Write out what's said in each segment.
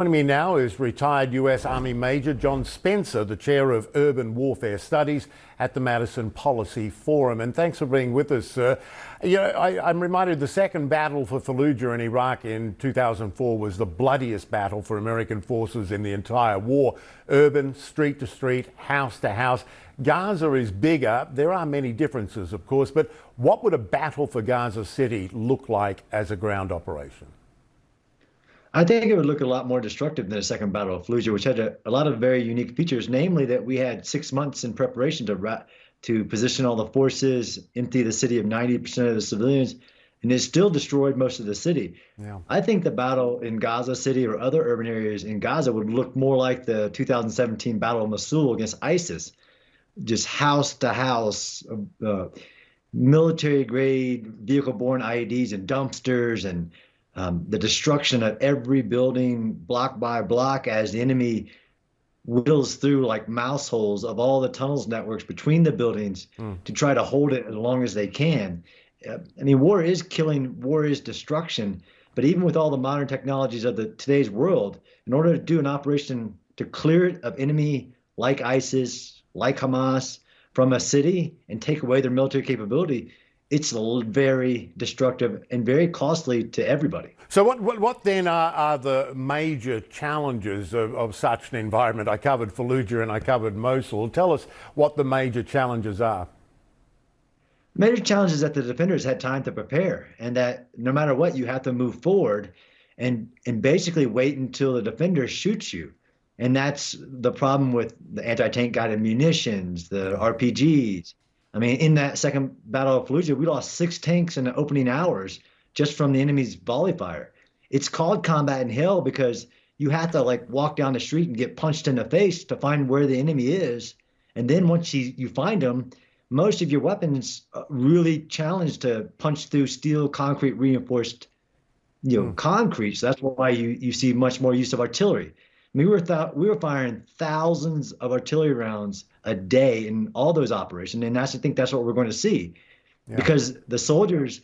Joining me now is retired US Army Major John Spencer, the Chair of Urban Warfare Studies at the Madison Policy Forum. And thanks for being with us, sir. You know, I'm reminded the second battle for Fallujah in Iraq in 2004 was the bloodiest battle for American forces in the entire war. Urban, street to street, house to house. Gaza is bigger. There are many differences, of course, but what would a battle for Gaza City look like as a ground operation? I think it would look a lot more destructive than the Second Battle of Fallujah, which had a lot of very unique features, namely that we had 6 months in preparation to position all the forces, empty the city of 90% of the civilians, and it still destroyed most of the city. Yeah. I think the battle in Gaza City or other urban areas in Gaza would look more like the 2017 Battle of Mosul against ISIS, just house to house, military-grade vehicle-borne IEDs and dumpsters and the destruction of every building block by block as the enemy whittles through like mouse holes of all the tunnels networks between the buildings to try to hold it as long as they can. I mean, war is killing, war is destruction, but even with all the modern technologies of today's world, in order to do an operation to clear it of enemy like ISIS, like Hamas from a city and take away their military capability, it's very destructive and very costly to everybody. So what then are the major challenges of such an environment? I covered Fallujah and I covered Mosul. Tell us what the major challenges are. Major challenge is that the defenders had time to prepare, and that no matter what, you have to move forward and basically wait until the defender shoots you. And that's the problem with the anti-tank guided munitions, the RPGs. I mean, in that second Battle of Fallujah, we lost 6 tanks in the opening hours just from the enemy's volley fire. It's called combat in hell because you have to like walk down the street and get punched in the face to find where the enemy is. And then once you find them, most of your weapons really challenged to punch through steel, concrete, reinforced, concrete. So that's why you see much more use of artillery. I mean, we were firing thousands of artillery rounds a day in all those operations, and I think that's what we're going to see, because the soldiers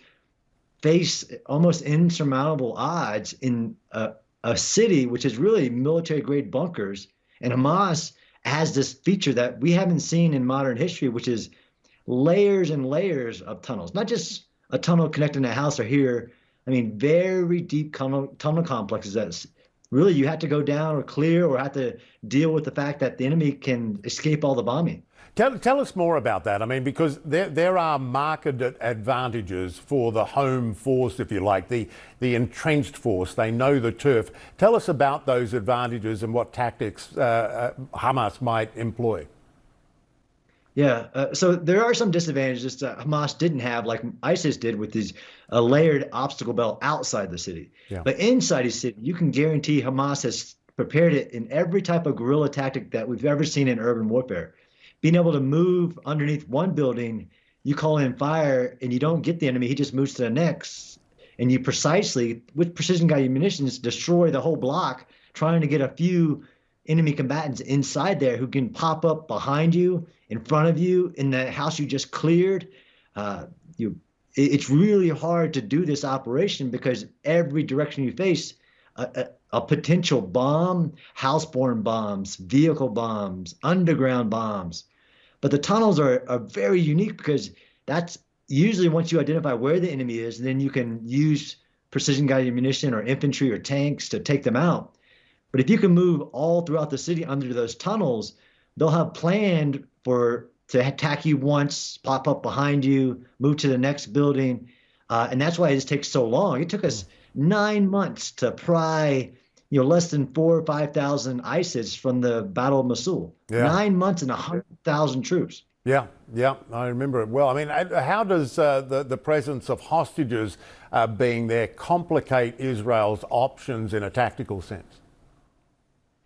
face almost insurmountable odds in a city which is really military-grade bunkers, and Hamas has this feature that we haven't seen in modern history, which is layers and layers of tunnels, not just a tunnel connecting a house or here. I mean, very deep tunnel complexes that really you have to go down or clear or have to deal with the fact that the enemy can escape all the bombing. Tell us more about that. I mean, because there are marked advantages for the home force, if you like, the entrenched force. They know the turf. Tell us about those advantages and what tactics Hamas might employ. Yeah, so there are some disadvantages that Hamas didn't have, like ISIS did with these layered obstacle belt outside the city. Yeah. But inside the city, you can guarantee Hamas has prepared it in every type of guerrilla tactic that we've ever seen in urban warfare. Being able to move underneath one building, you call in fire and you don't get the enemy, he just moves to the next. And you precisely, with precision-guided munitions, destroy the whole block, trying to get a few enemy combatants inside there who can pop up behind you, in front of you, in the house you just cleared. It's really hard to do this operation because every direction you face, a potential bomb, houseborne bombs, vehicle bombs, underground bombs. But the tunnels are very unique because that's usually once you identify where the enemy is, then you can use precision-guided ammunition or infantry or tanks to take them out. But if you can move all throughout the city under those tunnels, they'll have planned to attack you once, pop up behind you, move to the next building. And that's why it just takes so long. It took us 9 months to pry, less than 4,000 or 5,000 ISIS from the Battle of Mosul. Yeah. 9 months and 100,000 troops. Yeah, I remember it well. I mean, how does the presence of hostages being there complicate Israel's options in a tactical sense?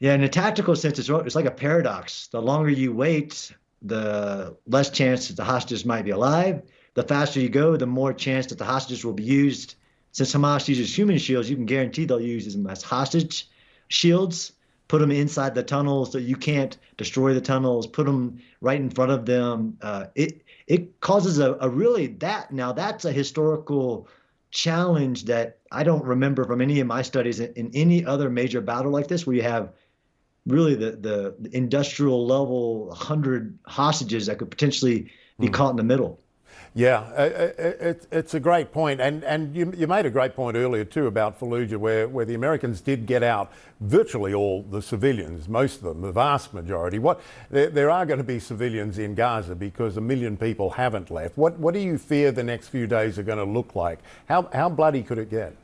Yeah, in a tactical sense, it's like a paradox. The longer you wait, the less chance that the hostages might be alive. The faster you go, the more chance that the hostages will be used. Since Hamas uses human shields, you can guarantee they'll use them as hostage shields, put them inside the tunnels so you can't destroy the tunnels, put them right in front of them. It causes a really, that's a historical challenge that I don't remember from any of my studies in any other major battle like this, where you have really the industrial level 100 hostages that could potentially be caught in the middle. Yeah, it's a great point. And you made a great point earlier too about Fallujah, where the Americans did get out virtually all the civilians, most of them, the vast majority. There are going to be civilians in Gaza because 1 million people haven't left. What do you fear the next few days are going to look like? How bloody could it get?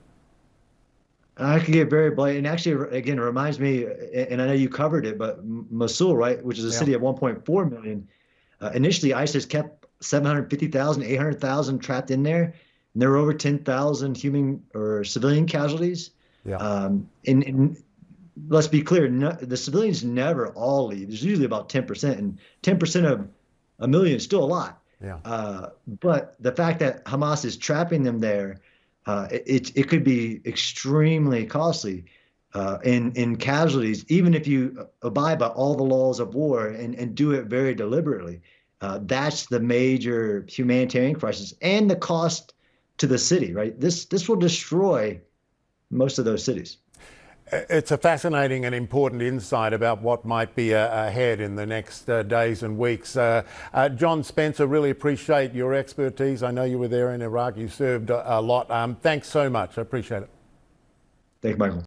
I could get very bloody. And actually, again, it reminds me, and I know you covered it, but Mosul, right, which is a city of 1.4 million, initially ISIS kept 750,000, 800,000 trapped in there. And there were over 10,000 human or civilian casualties. Yeah. And let's be clear, the civilians never all leave. There's usually about 10%, and 10% of 1 million is still a lot. Yeah. But the fact that Hamas is trapping them there, it could be extremely costly in casualties, even if you abide by all the laws of war and do it very deliberately. That's the major humanitarian crisis and the cost to the city, right? This will destroy most of those cities. It's a fascinating and important insight about what might be ahead in the next days and weeks. John Spencer, really appreciate your expertise. I know you were there in Iraq. You served a lot. Thanks so much. I appreciate it. Thank you, Michael.